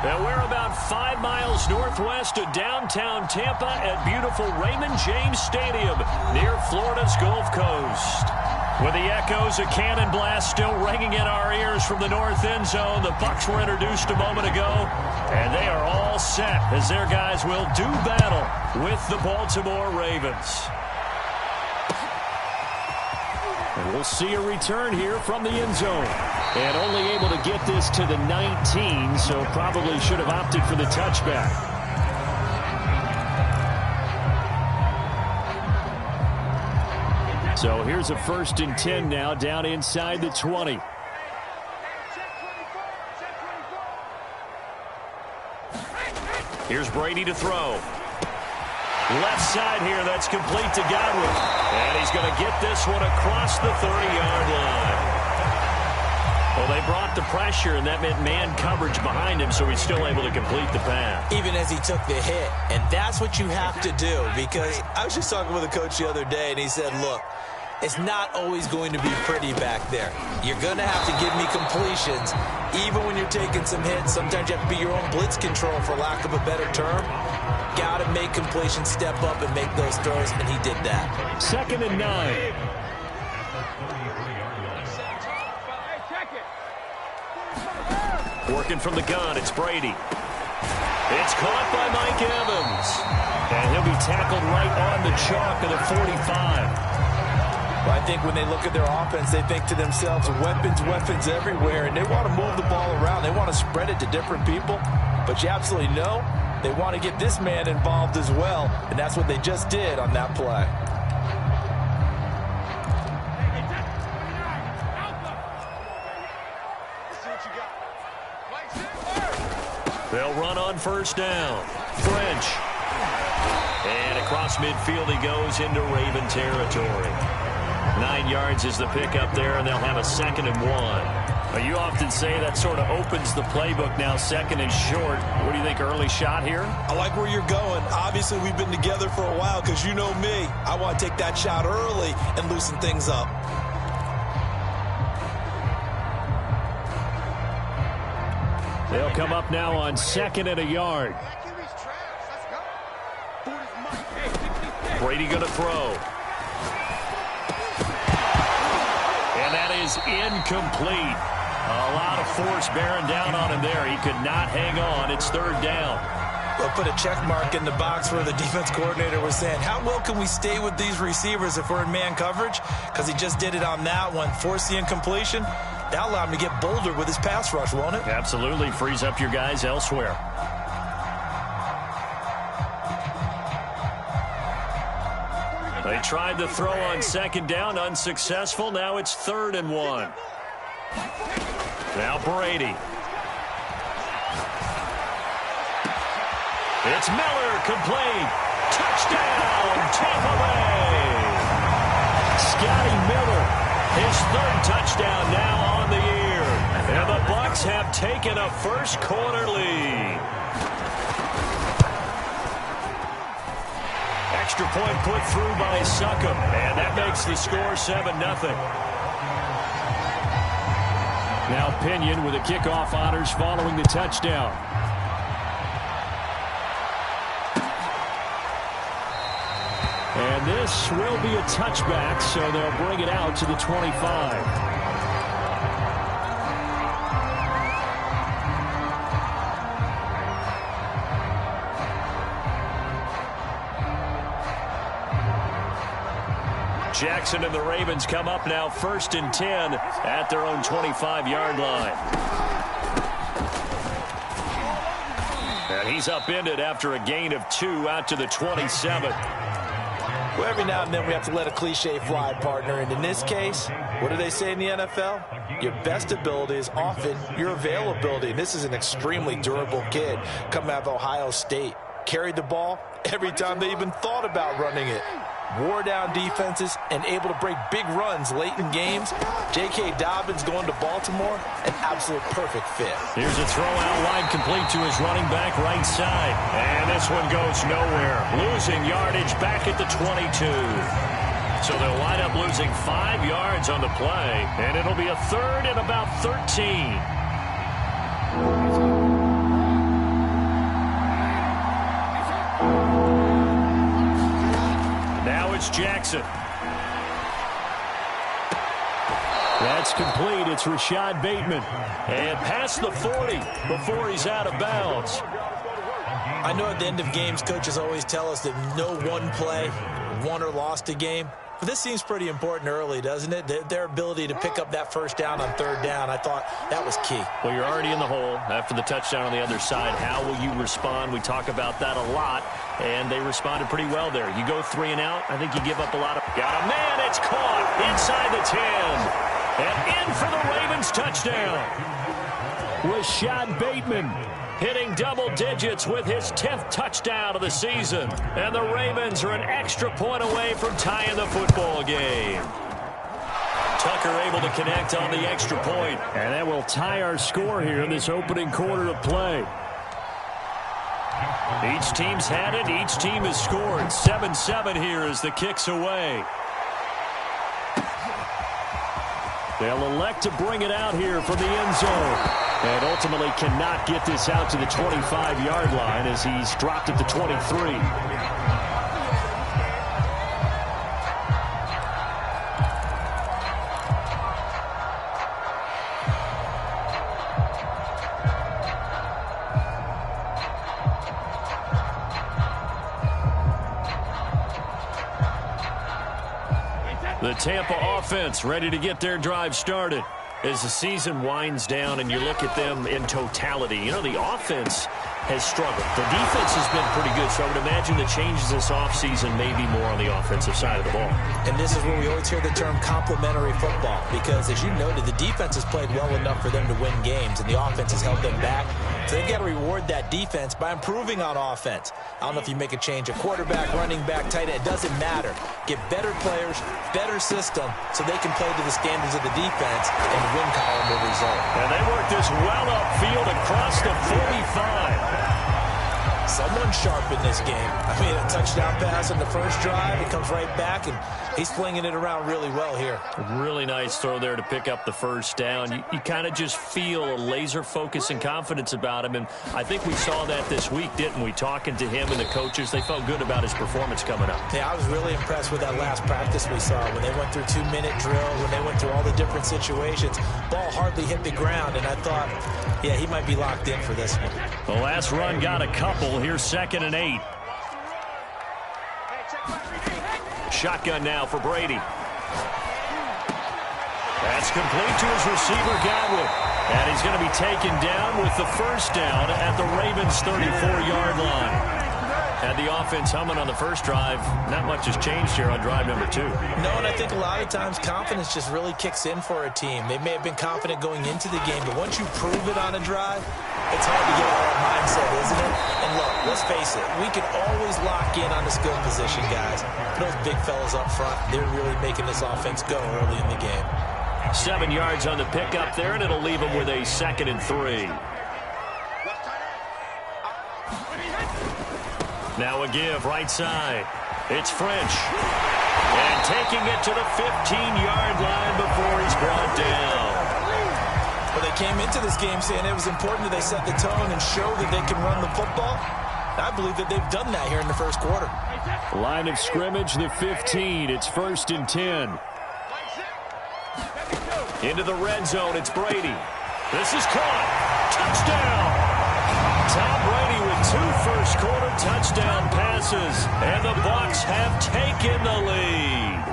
And we're about 5 miles northwest of downtown Tampa at beautiful Raymond James Stadium near Florida's Gulf Coast. With the echoes of cannon blast still ringing in our ears from the north end zone, the Bucs were introduced a moment ago, and they are all set as their guys will do battle with the Baltimore Ravens. And we'll see a return here from the end zone. And only able to get this to the 19, so probably should have opted for the touchback. So here's a 1st and 10 now down inside the 20. Here's Brady to throw. Left side here, that's complete to Godwin. And he's going to get this one across the 30-yard line. Well, they brought the pressure, and that meant man coverage behind him, so he's still able to complete the pass. Even as he took the hit. And that's what you have to do, because I was just talking with a coach the other day, and he said, look, it's not always going to be pretty back there. You're going to have to give me completions. Even when you're taking some hits, sometimes you have to be your own blitz control, for lack of a better term. Got to make completions, step up, and make those throws, and he did that. 2nd and 9. Working from the gun, it's Brady. It's caught by Mike Evans. And he'll be tackled right on the chalk of the 45. Well, I think when they look at their offense, they think to themselves, weapons everywhere, and they want to move the ball around. They want to spread it to different people. But you absolutely know they want to get this man involved as well, and that's what they just did on that play. They'll run on 1st down. French. And across midfield he goes into Raven territory. 9 yards is the pickup there, and they'll have a 2nd and 1. You often say that sort of opens the playbook now, 2nd and short. What do you think, early shot here? I like where you're going. Obviously, we've been together for a while because you know me. I want to take that shot early and loosen things up. They'll come up now on 2nd and a yard. Brady going to throw. And that is incomplete. A lot of force bearing down on him there. He could not hang on. It's 3rd down. Well, put a check mark in the box where the defense coordinator was saying, how well can we stay with these receivers if we're in man coverage? Because he just did it on that one. Force the incompletion. That'll allow him to get bolder with his pass rush, won't it? Absolutely. Frees up your guys elsewhere. They tried to throw on 2nd down, unsuccessful. Now it's 3rd and 1. Now Brady. It's Miller, complete. Touchdown, Tampa Bay. Scotty Miller, his 3rd touchdown now on the year. And the Bucs have taken a first-quarter lead. Extra point put through by Succop, and that makes the score 7-0. Now Pinion with the kickoff honors following the touchdown. And this will be a touchback, so they'll bring it out to the 25. Jackson and the Ravens come up now 1st and 10 at their own 25-yard line. And he's upended after a gain of 2 out to the 27. Well, every now and then we have to let a cliche fly, partner. And in this case, what do they say in the NFL? Your best ability is often your availability. And this is an extremely durable kid coming out of Ohio State. Carried the ball every time they even thought about running it. Wore down defenses and able to break big runs late in games. J.K. Dobbins going to Baltimore, an absolute perfect fit. Here's a throw out wide, complete to his running back right side. And this one goes nowhere. Losing yardage back at the 22. So they'll wind up losing 5 yards on the play, and it'll be a 3rd and about 13. Jackson. That's complete. It's Rashad Bateman. And past the 40 before he's out of bounds. I know at the end of games, coaches always tell us that no one play won or lost a game. But this seems pretty important early, doesn't it? Their ability to pick up that first down on third down, I thought that was key. Well, you're already in the hole after the touchdown on the other side. How will you respond? We talk about that a lot, and they responded pretty well there. You go 3 and out, I think you give up a lot of... Got a man, it's caught inside the 10. And in for the Ravens touchdown. Rashad Bateman hitting double digits with his 10th touchdown of the season. And the Ravens are an extra point away from tying the football game. Tucker able to connect on the extra point. And that will tie our score here in this opening quarter of play. Each team's had it. Each team has scored. 7-7 here as the kick's away. They'll elect to bring it out here from the end zone. And ultimately cannot get this out to the 25-yard line as he's dropped at the 23. The Tampa offense ready to get their drive started. As the season winds down and you look at them in totality, you know, the offense has struggled. The defense has been pretty good, so I would imagine the changes this offseason may be more on the offensive side of the ball. And this is where we always hear the term complementary football, because as you noted, the defense has played well enough for them to win games, and the offense has held them back. So they've got to reward that defense by improving on offense. I don't know if you make a change, a quarterback, running back, tight end, it doesn't matter. Get better players, better system, so they can play to the standards of the defense, and the win column will result. And they work this well upfield across the 45. Someone sharp in this game. I mean, a touchdown pass on the first drive. It comes right back, and he's flinging it around really well here. Really nice throw there to pick up the first down. You kind of just feel a laser focus and confidence about him, and I think we saw that this week, didn't we? Talking to him and the coaches, they felt good about his performance coming up. Yeah, I was really impressed with that last practice we saw when they went through 2-minute drill, when they went through all the different situations. Ball hardly hit the ground, and I thought, yeah, he might be locked in for this one. The last run got a couple. Here's 2nd and 8. Shotgun now for Brady. That's complete to his receiver, Godwin. And he's going to be taken down with the first down at the Ravens' 34-yard line. Had the offense humming on the first drive. Not much has changed here on drive number 2. No, and I think a lot of times confidence just really kicks in for a team. They may have been confident going into the game, but once you prove it on a drive, it's hard to get out of that mindset, isn't it? And look, let's face it, we can always lock in on the skill position, guys. But those big fellas up front, they're really making this offense go early in the game. 7 yards on the pickup there, and it'll leave them with a 2nd and 3. Now a give right side. It's French. And taking it to the 15-yard line before he's brought down. Well, they came into this game saying it was important that they set the tone and show that they can run the football. I believe that they've done that here in the first quarter. Line of scrimmage, the 15. It's 1st and 10. Into the red zone, it's Brady. This is caught. Touchdown! Tom Brady with 2 first-quarter touchdown passes, and the Bucs have taken the lead.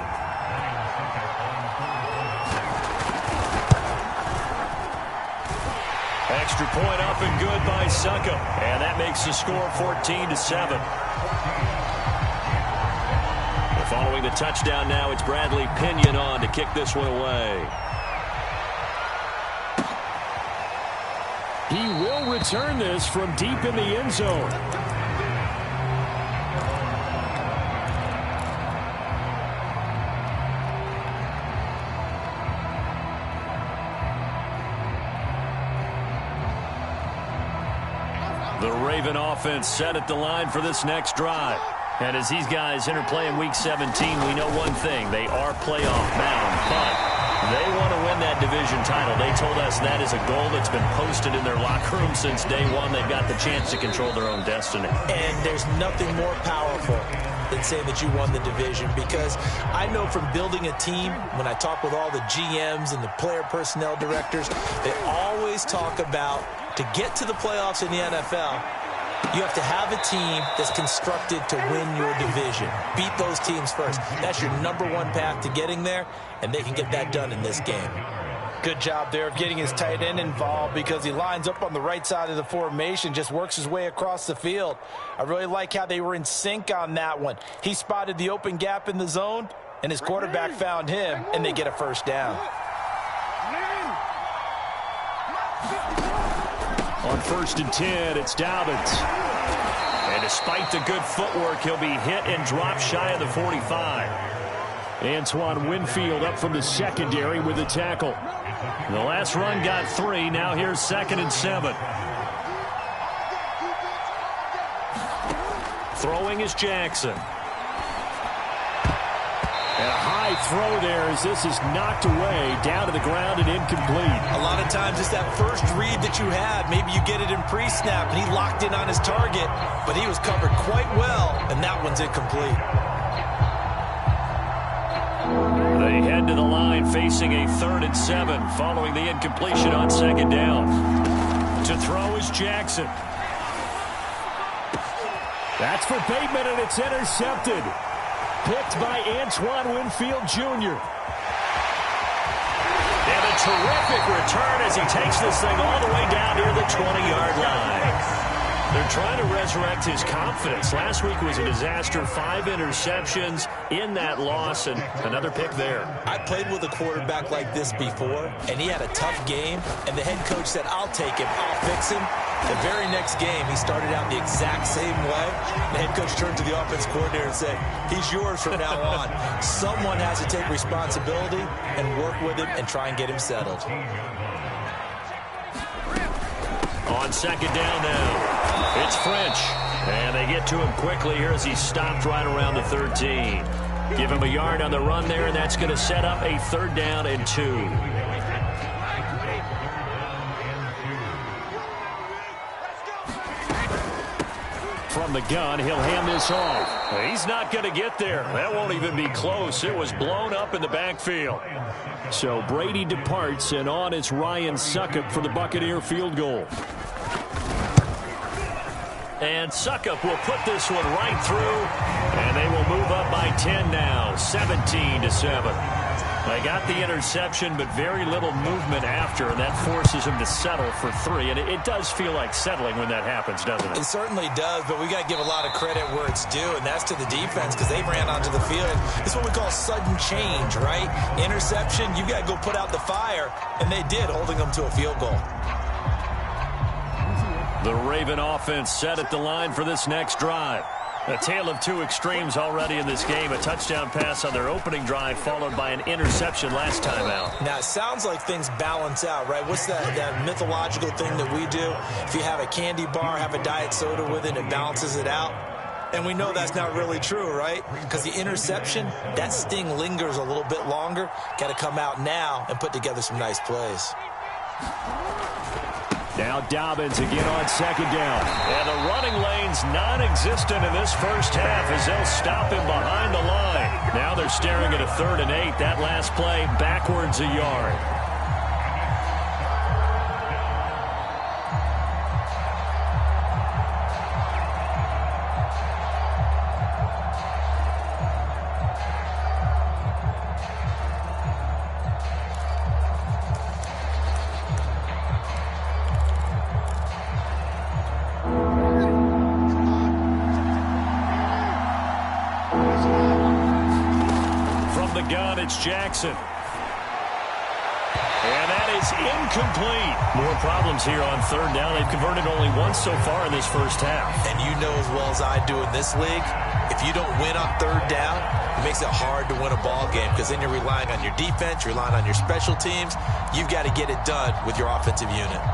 Extra point up and good by Suckup, and that makes the score 14-7. Following the touchdown now, it's Bradley Pinion on to kick this one away. He will return this from deep in the end zone. The Raven offense set at the line for this next drive. And as these guys interplay in Week 17, we know one thing. They are playoff bound, but they want to win that division title. They told us that is a goal that's been posted in their locker room since day one. They've got the chance to control their own destiny. And there's nothing more powerful than saying that you won the division, because I know from building a team, when I talk with all the GMs and the player personnel directors, they always talk about, to get to the playoffs in the NFL, you have to have a team that's constructed to win your division. Beat those teams first. That's your number one path to getting there, and they can get that done in this game. Good job there of getting his tight end involved, because he lines up on the right side of the formation, just works his way across the field. I really like how they were in sync on that one. He spotted the open gap in the zone, and his quarterback found him, and they get a first down. On 1st and 10, it's Dobbins. And despite the good footwork, he'll be hit and dropped shy of the 45. Antoine Winfield up from the secondary with a tackle. The last run got 3. Now here's 2nd and 7. Throwing is Jackson. And a high throw there as this is knocked away, down to the ground and incomplete. A lot of times it's that first read that you had. Maybe you get it in pre-snap, and he locked in on his target, but he was covered quite well, and that one's incomplete. They head to the line facing a 3rd and 7 following the incompletion on 2nd down. To throw is Jackson. That's for Bateman, and it's intercepted. Picked by Antoine Winfield Jr. And a terrific return as he takes this thing all the way down near the 20-yard line. They're trying to resurrect his confidence. Last week was a disaster. 5 interceptions in that loss, and another pick there. I played with a quarterback like this before, and he had a tough game, and the head coach said, I'll take him, I'll fix him. The very next game, he started out the exact same way. The head coach turned to the offense coordinator and said, he's yours from now on. Someone has to take responsibility and work with him and try and get him settled. On 2nd down now, it's French. And they get to him quickly here as he's stopped right around the 13. Give him a yard on the run there, and that's going to set up a 3rd down and 2. From the gun, he'll hand this off. He's not going to get there. That won't even be close. It was blown up in the backfield. So Brady departs, and on is Ryan Succop for the Buccaneer field goal. And Succop will put this one right through, and they will move up by 10 now, 17-7. They got the interception, but very little movement after, and that forces him to settle for 3. And it does feel like settling when that happens, doesn't it? It certainly does, but we got to give a lot of credit where it's due, and that's to the defense, because they ran onto the field. It's what we call sudden change, right? Interception, you got to go put out the fire, and they did, holding them to a field goal. The Raven offense set at the line for this next drive. A tale of 2 extremes already in this game. A touchdown pass on their opening drive, followed by an interception last time out. Now, it sounds like things balance out, right? What's that mythological thing that we do? If you have a candy bar, have a diet soda with it, it balances it out. And we know that's not really true, right? Because the interception, that sting lingers a little bit longer. Got to come out now and put together some nice plays. Now Dobbins again on 2nd down. And the running lane's non-existent in this first half as they'll stop him behind the line. Now they're staring at a 3rd and 8. That last play backwards a yard. It's Jackson. And that is incomplete. More problems here on 3rd down. They've converted only once so far in this first half. And you know as well as I do in this league, if you don't win on 3rd down, it makes it hard to win a ball game, because then you're relying on your defense, you're relying on your special teams. You've got to get it done with your offensive unit.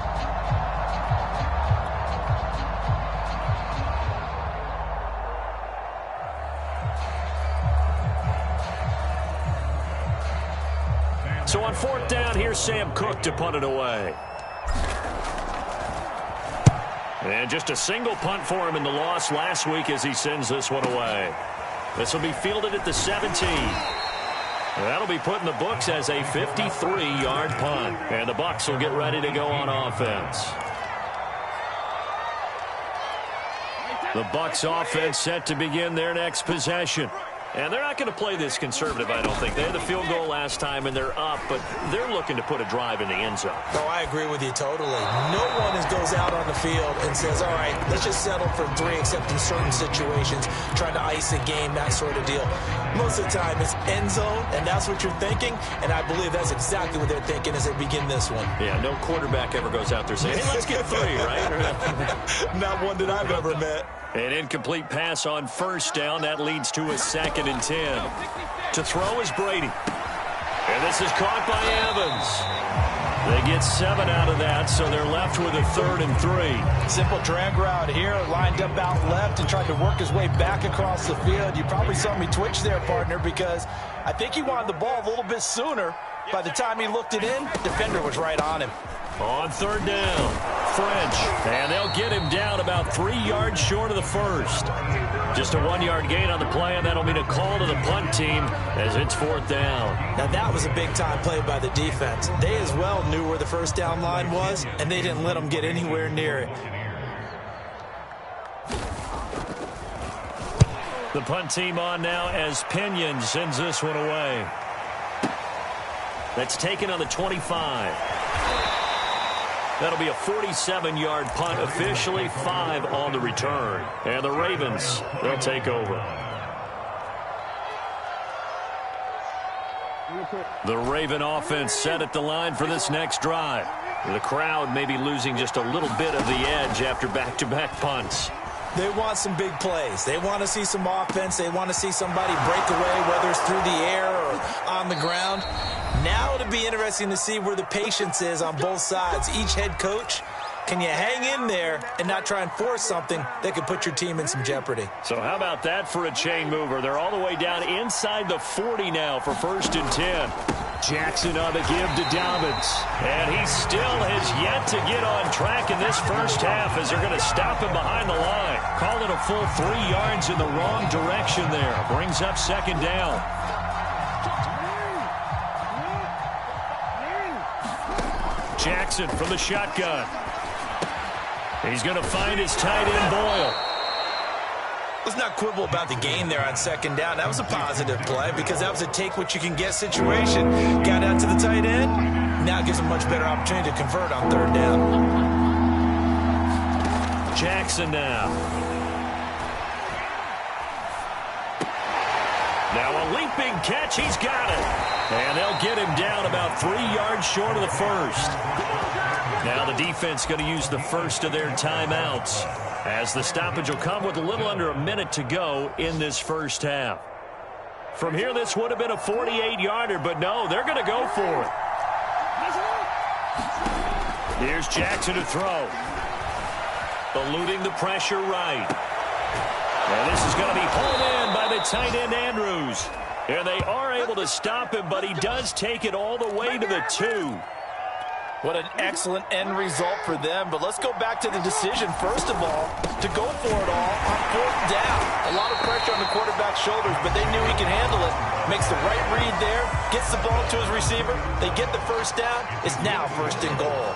So on 4th down, here's Sam Cook to punt it away. And just a single punt for him in the loss last week as he sends this one away. This will be fielded at the 17. That'll be put in the books as a 53-yard punt. And the Bucs will get ready to go on offense. The Bucs offense set to begin their next possession. And they're not going to play this conservative, I don't think. They had the field goal last time, and they're up, but they're looking to put a drive in the end zone. Oh, I agree with you totally. No one goes out on the field and says, all right, let's just settle for 3, except in certain situations, trying to ice a game, that sort of deal. Most of the time, it's end zone, and that's what you're thinking, and I believe that's exactly what they're thinking as they begin this one. Yeah, no quarterback ever goes out there saying, hey, let's get 3, right? Not one that I've ever met. An incomplete pass on first down. That leads to a 2nd and 10. To throw is Brady. And this is caught by Evans. They get 7 out of that, so they're left with a 3rd and 3. Simple drag route here, lined up out left and tried to work his way back across the field. You probably saw me twitch there, partner, because I think he wanted the ball a little bit sooner. By the time he looked it in, defender was right on him. On 3rd down, French, and they'll get him down about 3 yards short of the first. Just a 1-yard gain on the play, and that'll mean a call to the punt team as it's 4th down. Now that was a big-time play by the defense. They as well knew where the first down line was, and they didn't let them get anywhere near it. The punt team on now as Pinion sends this one away. That's taken on the 25. That'll be a 47-yard punt, officially 5 on the return. And the Ravens, they'll take over. The Raven offense set at the line for this next drive. The crowd may be losing just a little bit of the edge after back-to-back punts. They want some big plays. They want to see some offense. They want to see somebody break away, whether it's through the air or on the ground. Now it'll be interesting to see where the patience is on both sides. Each head coach, can you hang in there and not try and force something that could put your team in some jeopardy? So how about that for a chain mover? They're all the way down inside the 40 now for 1st and 10. Jackson on the give to Dobbins. And he still has yet to get on track in this first half as they're going to stop him behind the line. Call it a full 3 yards in the wrong direction there. Brings up 2nd down. Jackson from the shotgun. He's going to find his tight end, Boyle. Let's not quibble about the gain there on 2nd down. That was a positive play because that was a take-what-you-can-get situation. Got out to the tight end. Now it gives him a much better opportunity to convert on 3rd down. Jackson now. Now a leaping catch. He's got it. And they'll get him down about 3 yards short of the first. Now the defense going to use the first of their timeouts, as the stoppage will come with a little under a minute to go in this first half. From here, this would have been a 48-yarder, but no, they're going to go for it. Here's Jackson to throw. Eluding the pressure right. And this is going to be pulled in by the tight end, Andrews. And they are able to stop him, but he does take it all the way to the 2. What an excellent end result for them. But let's go back to the decision, first of all, to go for it all on 4th down. A lot of pressure on the quarterback's shoulders, but they knew he could handle it. Makes the right read there, gets the ball to his receiver. They get the first down. It's now 1st and goal.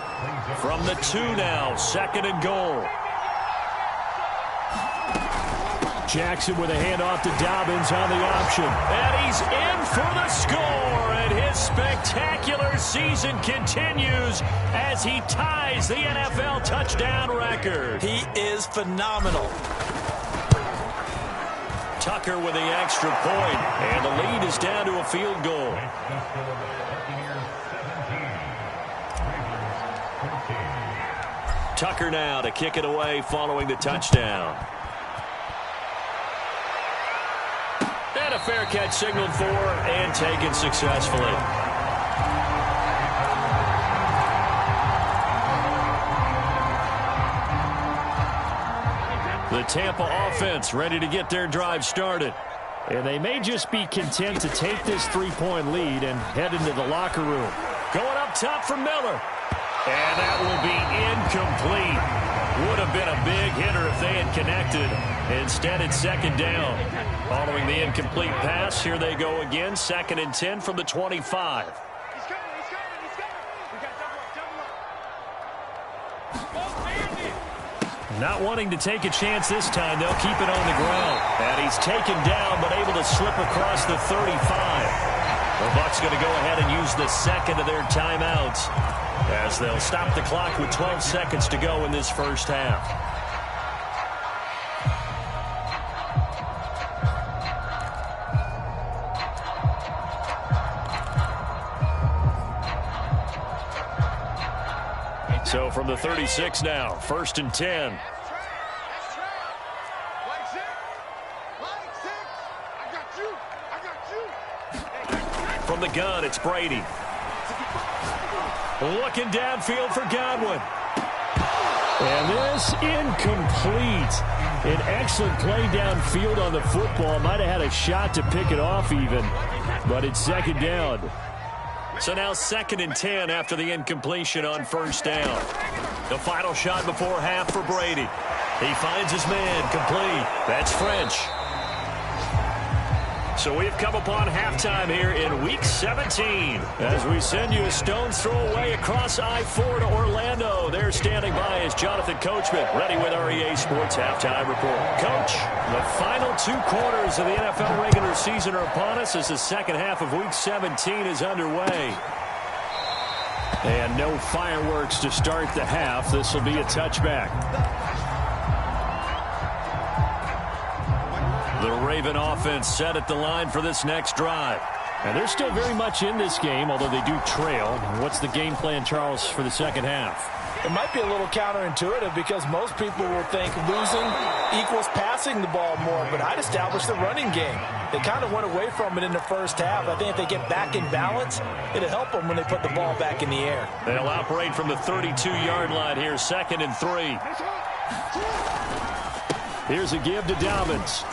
From the 2 now, 2nd and goal. Jackson with a handoff to Dobbins on the option. And he's in for the score. And his spectacular season continues as he ties the NFL touchdown record. He is phenomenal. Tucker with the extra point. And the lead is down to a field goal. Tucker now to kick it away following the touchdown. And a fair catch signaled for and taken successfully. The Tampa offense ready to get their drive started. And they may just be content to take this 3-point lead and head into the locker room. Going up top for Miller. And that will be incomplete. Would have been a big hitter if they had connected. Instead, it's second down. Following the incomplete pass, here they go again. 2nd and 10 from the 25. Not wanting to take a chance this time. They'll keep it on the ground. And he's taken down, but able to slip across the 35. The Bucs going to go ahead and use the second of their timeouts, as they'll stop the clock with 12 seconds to go in this first half. So from the 36 now, 1st and 10. From the gun, it's Brady. Looking downfield for Godwin. And this incomplete. An excellent play downfield on the football. Might have had a shot to pick it off even, but it's second down. So now 2nd and 10 after the incompletion on 1st down. The final shot before half for Brady. He finds his man complete. That's French. So we've come upon halftime here in Week 17. As we send you a stone's throw away across I-4 to Orlando. There standing by is Jonathan Coachman, ready with our EA Sports Halftime Report. Coach, the final 2 quarters of the NFL regular season are upon us as the second half of Week 17 is underway. And no fireworks to start the half. This will be a touchback. The Raven offense set at the line for this next drive. And they're still very much in this game, although they do trail. What's the game plan, Charles, for the second half? It might be a little counterintuitive because most people will think losing equals passing the ball more, but I'd establish the running game. They kind of went away from it in the first half. I think if they get back in balance, it'll help them when they put the ball back in the air. They'll operate from the 32-yard line here, 2nd and 3. Here's a give to Dobbins.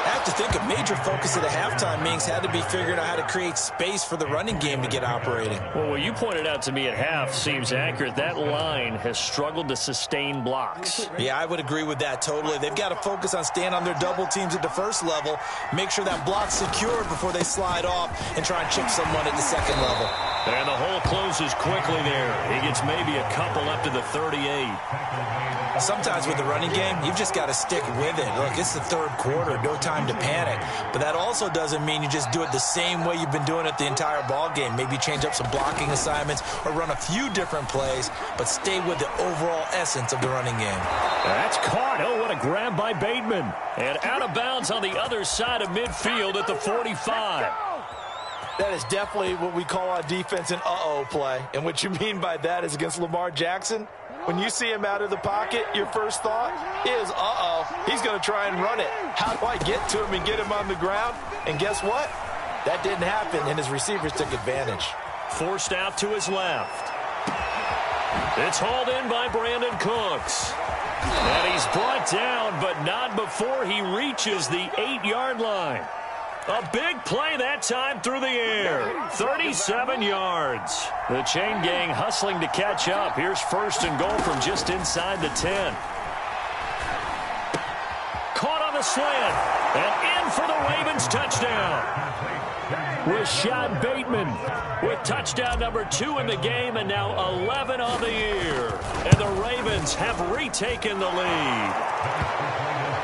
I have to think a major focus of the halftime meetings had to be figuring out how to create space for the running game to get operating. Well, what you pointed out to me at half seems accurate. That line has struggled to sustain blocks. Yeah, I would agree with that totally. They've got to focus on staying on their double teams at the first level, make sure that block's secure before they slide off and try and chip someone at the second level. And the hole closes quickly there. He gets maybe a couple up to the 38. Sometimes with the running game, you've just got to stick with it. Look, it's the third quarter, no time to panic. But that also doesn't mean you just do it the same way you've been doing it the entire ball game. Maybe change up some blocking assignments or run a few different plays, but stay with the overall essence of the running game. That's caught. Oh, what a grab by Bateman. And out of bounds on the other side of midfield at the 45. That is definitely what we call on defense an uh-oh play. And what you mean by that is against Lamar Jackson, when you see him out of the pocket, your first thought is, uh-oh, he's going to try and run it. How do I get to him and get him on the ground? And guess what? That didn't happen, and his receivers took advantage. Forced out to his left. It's hauled in by Brandon Cooks. And he's brought down, but not before he reaches the 8-yard line. A big play that time through the air. 37 yards. The chain gang hustling to catch up. Here's 1st and goal from just inside the 10. Caught on the slant. And in for the Ravens touchdown. Rashad Bateman with touchdown number 2 in the game and now 11 on the year. And the Ravens have retaken the lead.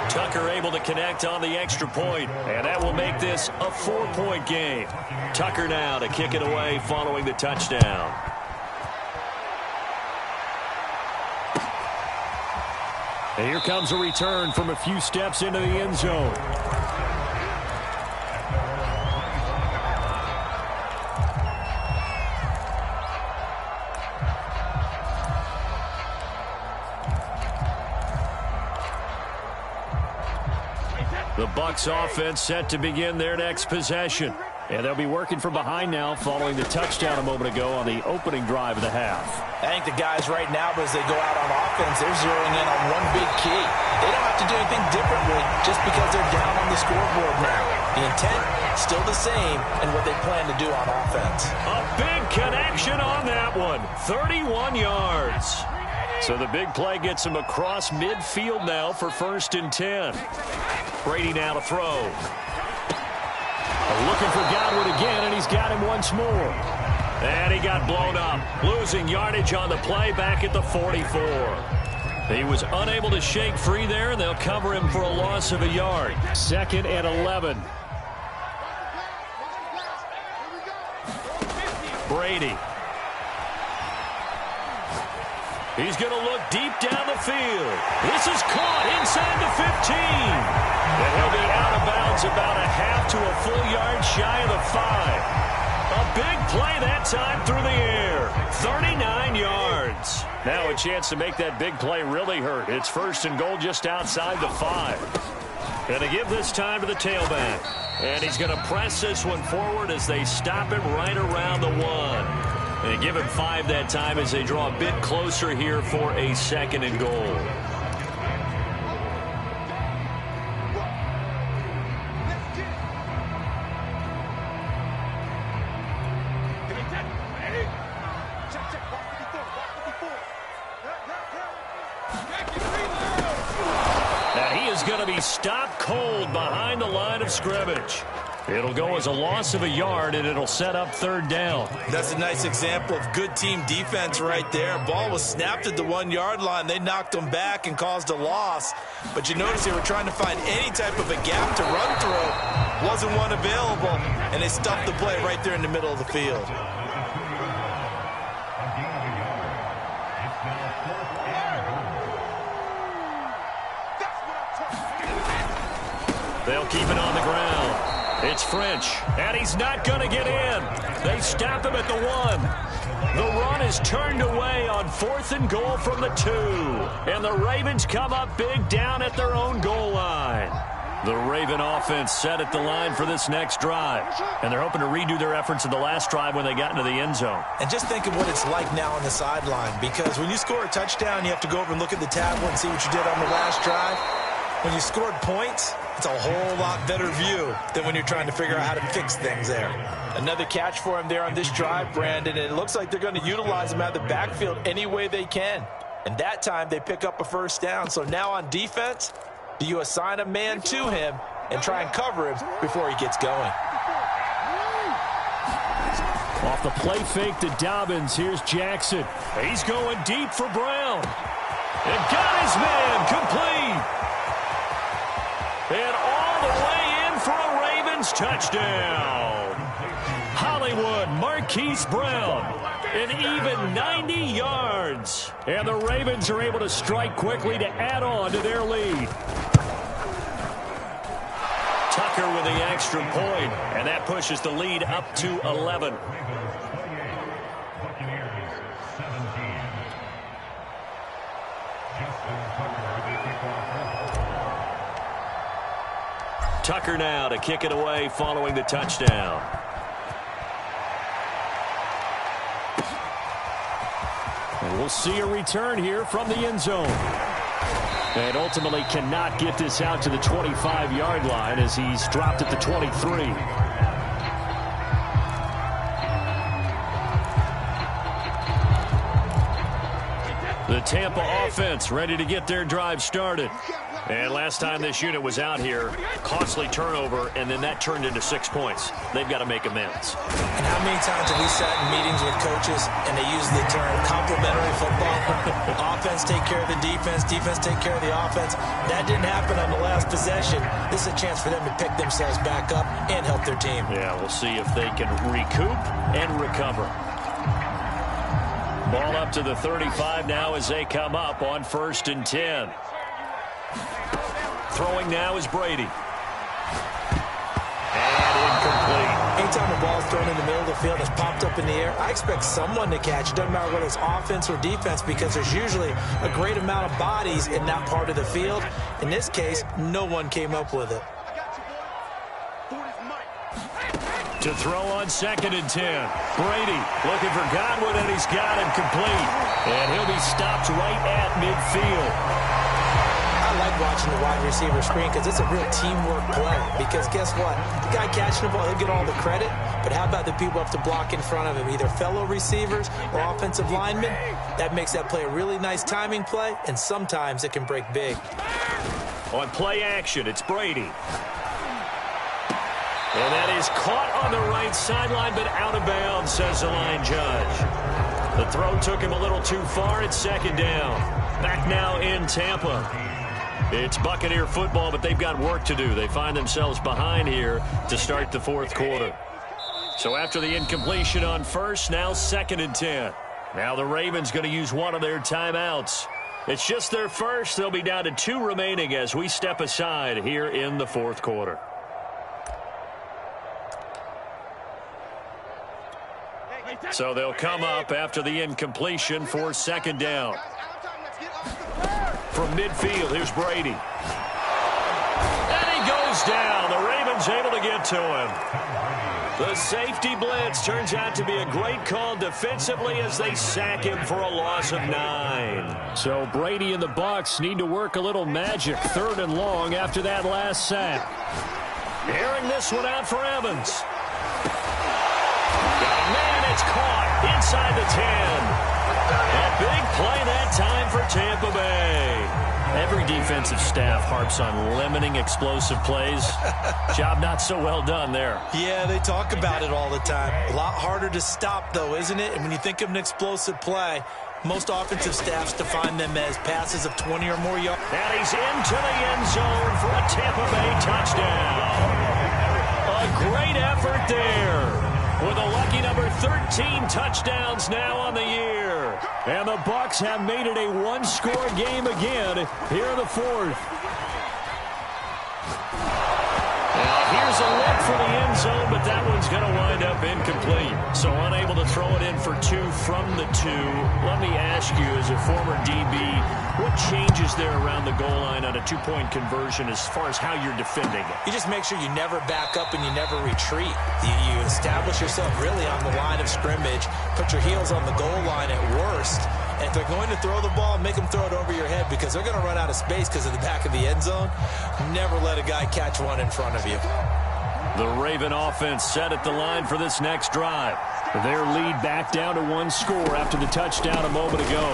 Tucker able to connect on the extra point, and that will make this a 4-point game. Tucker now to kick it away following the touchdown. And here comes a return from a few steps into the end zone. The Bucs offense set to begin their next possession. And they'll be working from behind now following the touchdown a moment ago on the opening drive of the half. I think the guys right now, as they go out on offense, they're zeroing in on one big key. They don't have to do anything differently just because they're down on the scoreboard now. The intent still the same in what they plan to do on offense. A big connection on that one. 31 yards. So the big play gets him across midfield now for 1st and 10. Brady now to throw. Looking for Godwin again, and he's got him once more. And he got blown up. Losing yardage on the play back at the 44. He was unable to shake free there, and they'll cover him for a loss of a yard. 2nd and 11. Brady. He's going to look deep down the field. This is caught inside the 15. And he'll be out of bounds about a half to a full yard shy of the 5. A big play that time through the air. 39 yards. Now a chance to make that big play really hurt. It's 1st and goal just outside the 5. Going to give this time to the tailback. And he's going to press this one forward as they stop him right around the 1. They give him 5 that time as they draw a bit closer here for a 2nd and goal. Now he is going to be stopped cold behind the line of scrimmage. It'll go as a loss of a yard, and it'll set up 3rd down. That's a nice example of good team defense right there. Ball was snapped at the 1-yard line. They knocked them back and caused a loss. But you notice they were trying to find any type of a gap to run through. Wasn't one available, and they stuffed the play right there in the middle of the field. They'll keep it on the ground. It's French, and he's not going to get in. They stop him at the 1. The run is turned away on 4th and goal from the 2. And the Ravens come up big down at their own goal line. The Raven offense set at the line for this next drive. And they're hoping to redo their efforts in the last drive when they got into the end zone. And just think of what it's like now on the sideline. Because when you score a touchdown, you have to go over and look at the tablet and see what you did on the last drive. When you scored points, it's a whole lot better view than when you're trying to figure out how to fix things there. Another catch for him there on this drive, Brandon, and it looks like they're going to utilize him out of the backfield any way they can. And that time they pick up a 1st down. So now on defense, do you assign a man to him and try and cover him before he gets going? Off the play fake to Dobbins, here's Jackson. He's going deep for Brown. And got his man complete. And all the way in for a Ravens touchdown. Hollywood Marquise Brown, an even 90 yards. And the Ravens are able to strike quickly to add on to their lead. Tucker with the extra point, and that pushes the lead up to 11. Tucker now to kick it away following the touchdown. And we'll see a return here from the end zone. And ultimately cannot get this out to the 25-yard line as he's dropped at the 23. The Tampa offense ready to get their drive started. And last time this unit was out here, costly turnover, and then that turned into 6 points. They've got to make amends. And how many times have we sat in meetings with coaches and they use the term complementary football? Offense take care of the defense, defense take care of the offense. That didn't happen on the last possession. This is a chance for them to pick themselves back up and help their team. Yeah, we'll see if they can recoup and recover. Ball up to the 35 now as they come up on 1st and 10. Throwing now is Brady. And incomplete. Anytime a ball is thrown in the middle of the field, it's popped up in the air, I expect someone to catch. It doesn't matter whether it's offense or defense because there's usually a great amount of bodies in that part of the field. In this case, no one came up with it. To throw on 2nd and 10. Brady looking for Godwin, and he's got him complete. And he'll be stopped right at midfield. I like watching the wide receiver screen because it's a real teamwork play. Because guess what? The guy catching the ball, he'll get all the credit. But how about the people up to block in front of him, either fellow receivers or offensive linemen? That makes that play a really nice timing play, and sometimes it can break big. On play action, it's Brady. And that is caught on the right sideline, but out of bounds, says the line judge. The throw took him a little too far. It's second down. Back now in Tampa. It's Buccaneer football, but they've got work to do. They find themselves behind here to start the fourth quarter. So after the incompletion on first, now 2nd and 10. Now the Ravens going to use one of their timeouts. It's just their first. They'll be down to 2 remaining as we step aside here in the fourth quarter. So they'll come up after the incompletion for 2nd down. From midfield, here's Brady. And he goes down. The Ravens able to get to him. The safety blitz turns out to be a great call defensively as they sack him for a loss of 9. So Brady and the Bucs need to work a little magic. 3rd and long after that last sack. Airing this one out for Evans. Man, it's caught inside the 10. A big play that time for Tampa Bay. Every defensive staff harps on limiting explosive plays. Job not so well done there. Yeah, they talk about it all the time. A lot harder to stop, though, isn't it? And when you think of an explosive play, most offensive staffs define them as passes of 20 or more yards. And he's into the end zone for a Tampa Bay touchdown. A great effort there. With a lucky number 13 touchdowns now on the year. And the Bucs have made it a one-score game again here in the fourth. Now here's a look for the end zone, but that one's going to wind up incomplete. So unable to throw it in for 2 from the 2. Let me ask you, as a former DB, what changes there around the goal line on a 2-point conversion as far as how you're defending it? You just make sure you never back up and you never retreat. You establish yourself really on the line of scrimmage, put your heels on the goal line at worst, and if they're going to throw the ball, make them throw it over your head because they're going to run out of space because of the back of the end zone. Never let a guy catch one in front of you. The Raven offense set at the line for this next drive. Their lead back down to 1 score after the touchdown a moment ago.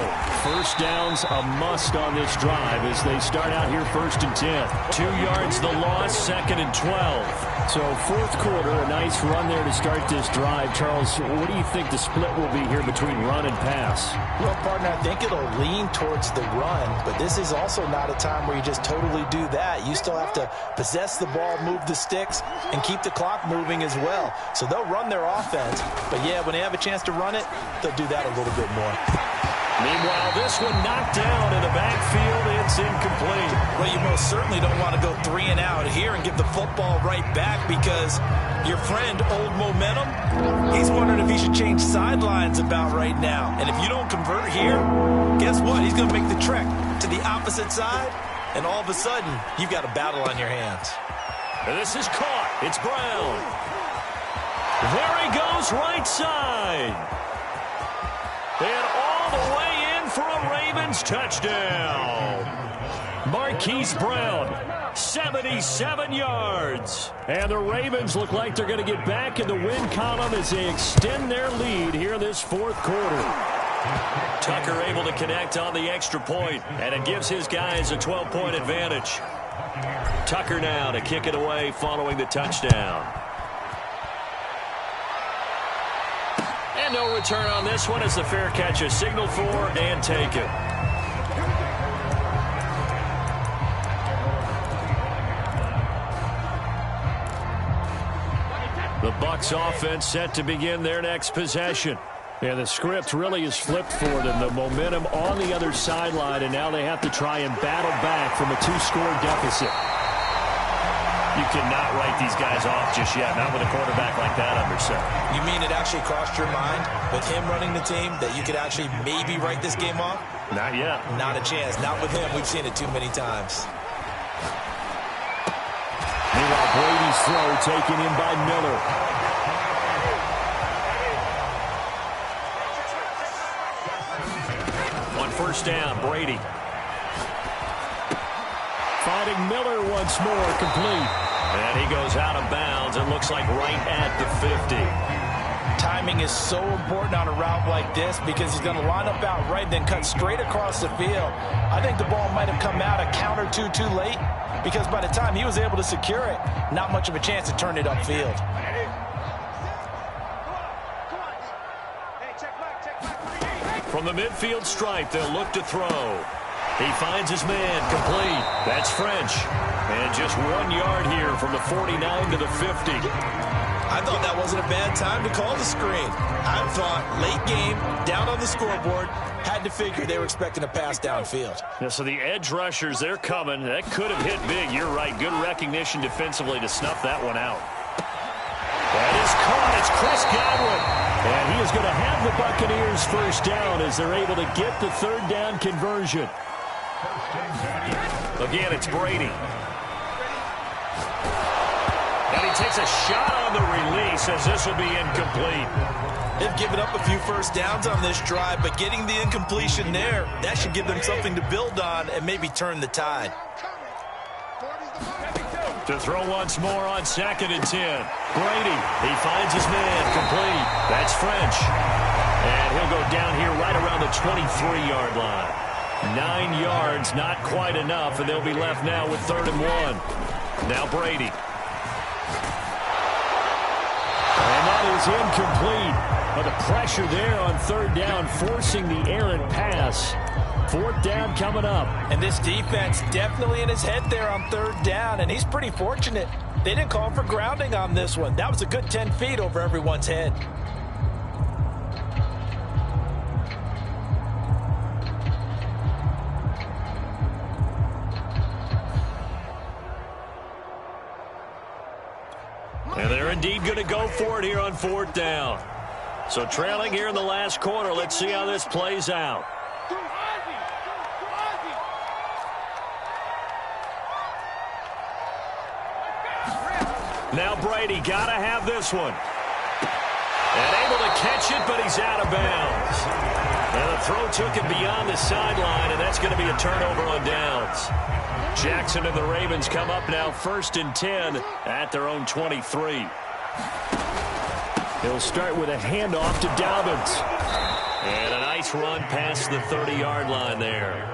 First down's a must on this drive as they start out here 1st and 10. 2 yards the loss, 2nd and 12. So fourth quarter, a nice run there to start this drive. Charles, what do you think the split will be here between run and pass? Well, partner, I think it'll lean towards the run, but this is also not a time where you just totally do that. You still have to possess the ball, move the sticks, and keep the clock moving as well. So they'll run their offense, but yeah, when they have a chance to run it, they'll do that a little bit more. Meanwhile, this one knocked down in the backfield. It's incomplete. Well, you most certainly don't want to go 3 and out here and give the football right back because your friend, Old Momentum, he's wondering if he should change sidelines about right now. And if you don't convert here, guess what? He's going to make the trek to the opposite side, and all of a sudden, you've got a battle on your hands. And this is caught. It's Brown. There he goes, right side. And all the way in for a Ravens touchdown. Marquise Brown, 77 yards. And the Ravens look like they're going to get back in the win column as they extend their lead here this fourth quarter. Tucker able to connect on the extra point, and it gives his guys a 12-point advantage. Tucker now to kick it away following the touchdown. And no return on this one as the fair catch is signaled for and taken. The Bucs offense set to begin their next possession. Yeah, the script really is flipped for them. The momentum on the other sideline, and now they have to try and battle back from a 2-score deficit. You cannot write these guys off just yet, not with a quarterback like that under center. You mean it actually crossed your mind with him running the team that you could actually maybe write this game off? Not yet. Not a chance. Not with him. We've seen it too many times. Meanwhile, Brady's throw taken in by Miller. On first down, Brady. finding Miller once more, complete. And he goes out of bounds. It looks like right at the 50. Timing is so important on a route like this because he's going to line up out right, then cut straight across the field. I think the ball might have come out a count or two too late because by the time he was able to secure it, not much of a chance to turn it upfield. From the midfield stripe, they'll look to throw. He finds his man, complete. That's French. And just 1 yard here from the 49 to the 50. I thought that wasn't a bad time to call the screen. I thought late game, down on the scoreboard, had to figure they were expecting a pass downfield. Yeah, so the edge rushers, they're coming. That could have hit big. You're right. Good recognition defensively to snuff that one out. That is caught. It's Chris Godwin. And he is going to have the Buccaneers first down as they're able to get the third down conversion. Again, it's Brady. And he takes a shot on the release as this will be incomplete. They've given up a few first downs on this drive, but getting the incompletion there, that should give them something to build on and maybe turn the tide. To throw once more on 2nd and 10. Brady, he finds his man, complete. That's French. And he'll go down here right around the 23-yard line. 9 yards, not quite enough, and they'll be left now with 3rd and 1. Now Brady. And that is incomplete. But the pressure there on 3rd down, forcing the errant pass. 4th down coming up. And this defense definitely in his head there on 3rd down, and he's pretty fortunate. They didn't call for grounding on this one. That was a good 10 feet over everyone's head. And they're indeed going to go for it here on 4th down. So trailing here in the last quarter. Let's see how this plays out. Now Brady got to have this one. And able to catch it, but he's out of bounds. And the throw took him beyond the sideline, and that's going to be a turnover on downs. Jackson and the Ravens come up now 1st and 10 at their own 23. He'll start with a handoff to Dobbins. And a nice run past the 30-yard line there.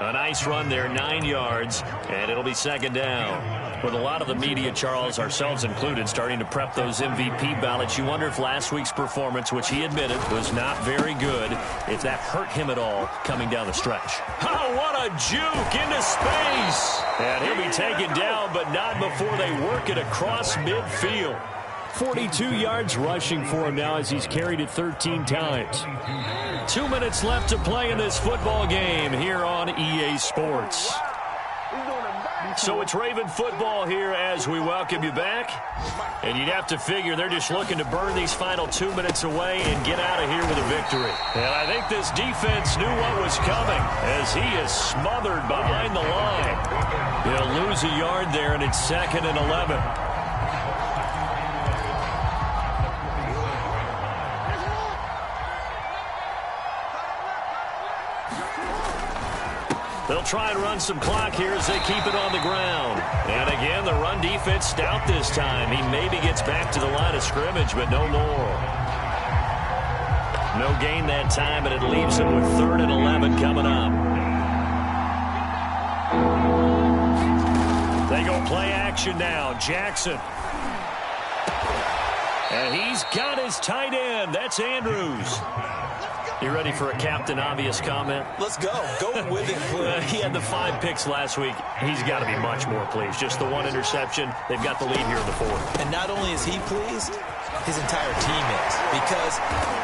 A nice run there, 9 yards, and it'll be 2nd down. With a lot of the media, Charles, ourselves included, starting to prep those MVP ballots, you wonder if last week's performance, which he admitted was not very good, if that hurt him at all coming down the stretch. Oh, what a juke into space! And he'll be taken down, but not before they work it across midfield. 42 yards rushing for him now as he's carried it 13 times. 2 minutes left to play in this football game here on EA Sports. So it's Raven football here as we welcome you back. And you'd have to figure they're just looking to burn these final 2 minutes away and get out of here with a victory. And I think this defense knew what was coming as he is smothered behind the line. He'll lose a yard there, and it's 2nd and 11. They'll try and run some clock here as they keep it on the ground. And again, the run defense stout this time. He maybe gets back to the line of scrimmage, but no more. No gain that time, and it leaves him with 3rd and 11 coming up. They go play action now. Jackson. And he's got his tight end. That's Andrews. You ready for a Captain Obvious comment? Let's go. Go with it, please. He had the 5 picks last week. He's got to be much more pleased. Just the 1 interception. They've got the lead here in the 4th. And not only is he pleased, his entire team is. Because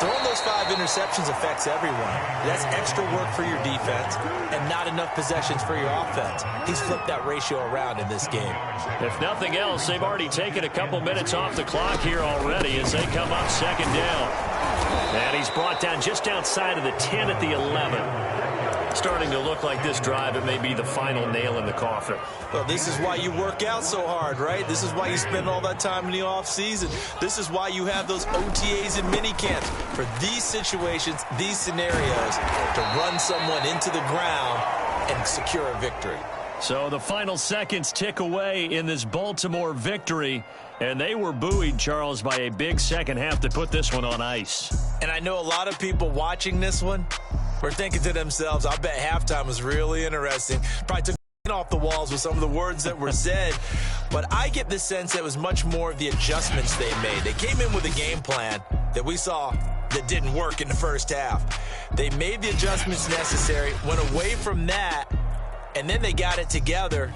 throwing those 5 interceptions affects everyone. That's extra work for your defense and not enough possessions for your offense. He's flipped that ratio around in this game. If nothing else, they've already taken a couple minutes off the clock here already as they come up 2nd down. And he's brought down just outside of the 10 at the 11. Starting to look like this drive, it may be the final nail in the coffin. Well, this is why you work out so hard, right? This is why you spend all that time in the offseason. This is why you have those OTAs and mini camps for these situations, these scenarios, to run someone into the ground and secure a victory. So the final seconds tick away in this Baltimore victory, and they were buoyed, Charles, by a big second half to put this one on ice. And I know a lot of people watching this one were thinking to themselves, I bet halftime was really interesting. Probably took off the walls with some of the words that were said. But I get the sense that it was much more of the adjustments they made. They came in with a game plan that we saw that didn't work in the first half. They made the adjustments necessary, went away from that, and then they got it together